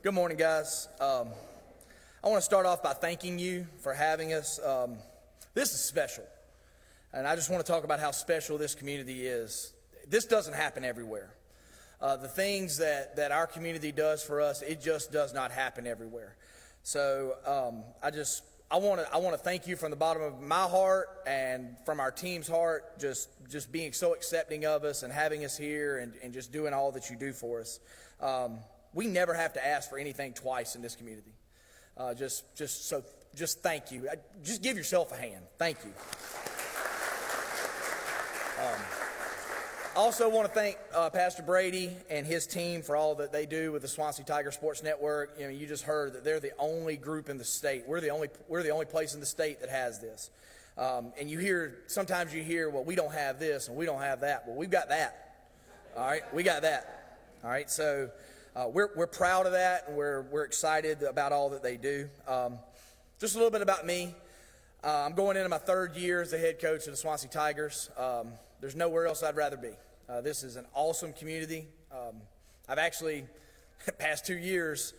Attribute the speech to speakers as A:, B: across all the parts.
A: Good morning, guys. I want to start off by thanking you for having us. This is special, and I just want to talk about how special this community is. This doesn't happen everywhere. The things that our community does for us, it just does not happen everywhere. So I want to thank you from the bottom of my heart and from our team's heart, just being so accepting of us and having us here and just doing all that you do for us. We never have to ask for anything twice in this community. Just thank you. Just give yourself a hand. Thank you. I also want to thank Pastor Brady and his team for all that they do with the Swansea Tiger Sports Network. You know, you just heard that they're the only group in the state. We're the only place in the state that has this. And sometimes you hear, well, we don't have this and we don't have that. Well, we've got that. All right, we got that. All right, so we're proud of that, and we're excited about all that they do. Just a little bit about me. I'm going into my third year as the head coach of the Swansea Tigers. There's nowhere else I'd rather be. This is an awesome community. I've actually, the past 2 years,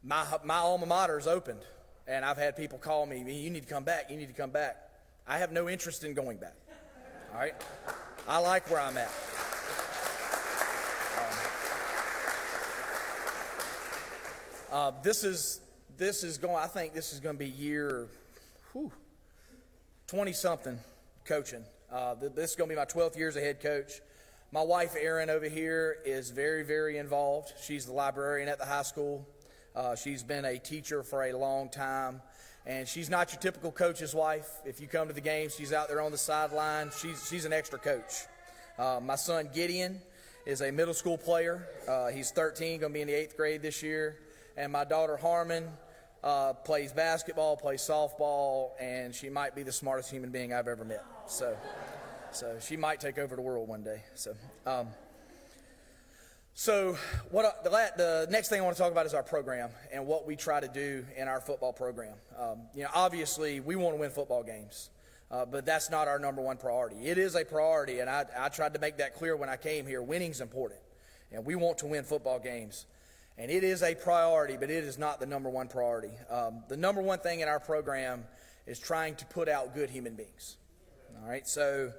A: my alma mater has opened, and I've had people call me, you need to come back, you need to come back. I have no interest in going back. All right? I like where I'm at. I think this is going to be year 20-something coaching. This is going to be my 12th year as a head coach. My wife, Erin, over here is very, very involved. She's the librarian at the high school. She's been a teacher for a long time. And she's not your typical coach's wife. If you come to the games, she's out there on the sideline. She's an extra coach. My son, Gideon, is a middle school player. He's 13, going to be in the 8th grade this year. And my daughter, Harmon, plays basketball, plays softball, and she might be the smartest human being I've ever met. So she might take over the world one day. The next thing I want to talk about is our program and what we try to do in our football program. Obviously, we want to win football games, but that's not our number one priority. It is a priority, and I tried to make that clear when I came here. Winning's important, and we want to win football games. And it is a priority, but it is not the number one priority. The number one thing in our program is trying to put out good human beings. All right, so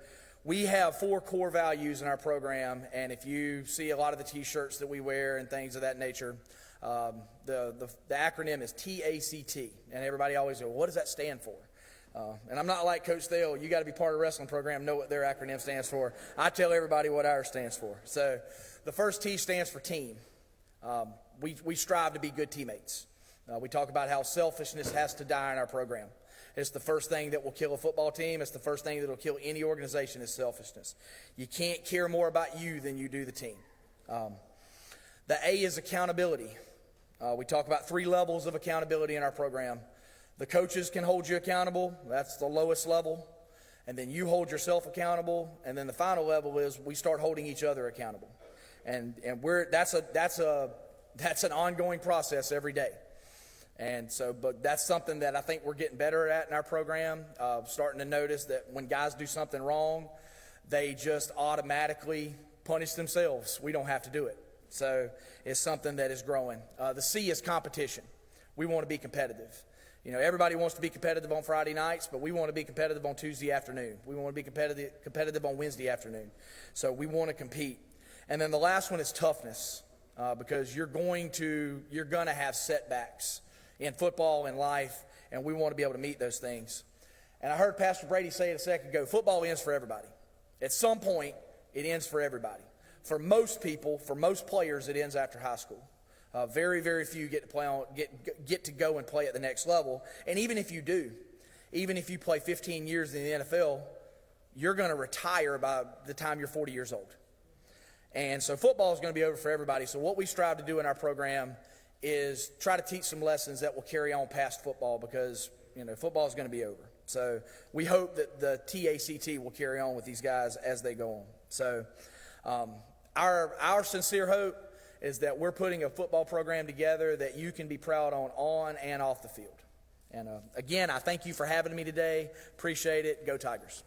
A: we have 4 core values in our program, and if you see a lot of the T-shirts that we wear and things of that nature, the acronym is TACT, and everybody always goes, what does that stand for? And I'm not like Coach Thale, you got to be part of the wrestling program, know what their acronym stands for. I tell everybody what ours stands for. So the first T stands for team. We strive to be good teammates. We talk about how selfishness has to die in our program. It's the first thing that will kill a football team. It's the first thing that will kill any organization is selfishness. You can't care more about you than you do the team. The A is accountability. We talk about 3 levels of accountability in our program. The coaches can hold you accountable. That's the lowest level. And then you hold yourself accountable. And then the final level is we start holding each other accountable. And that's an ongoing process every day. And so, but that's something that I think we're getting better at in our program. Starting to notice that when guys do something wrong, they just automatically punish themselves. We don't have to do it. So it's something that is growing. The C is competition. We want to be competitive. You know, everybody wants to be competitive on Friday nights, but we want to be competitive on Tuesday afternoon. We want to be competitive on Wednesday afternoon. So we want to compete. And then the last one is toughness, because you're going to have setbacks in football and life, and we want to be able to meet those things. And I heard Pastor Brady say it a second ago, football ends for everybody. At some point, it ends for everybody. For most people, for most players, it ends after high school. Very, very few get to go and play at the next level. And even if you do, even if you play 15 years in the NFL, you're going to retire by the time you're 40 years old. And so football is going to be over for everybody. So what we strive to do in our program is try to teach some lessons that will carry on past football, because, you know, football is going to be over. So we hope that the TACT will carry on with these guys as they go on. So our sincere hope is that we're putting a football program together that you can be proud on and off the field. And again, I thank you for having me today. Appreciate it. Go Tigers.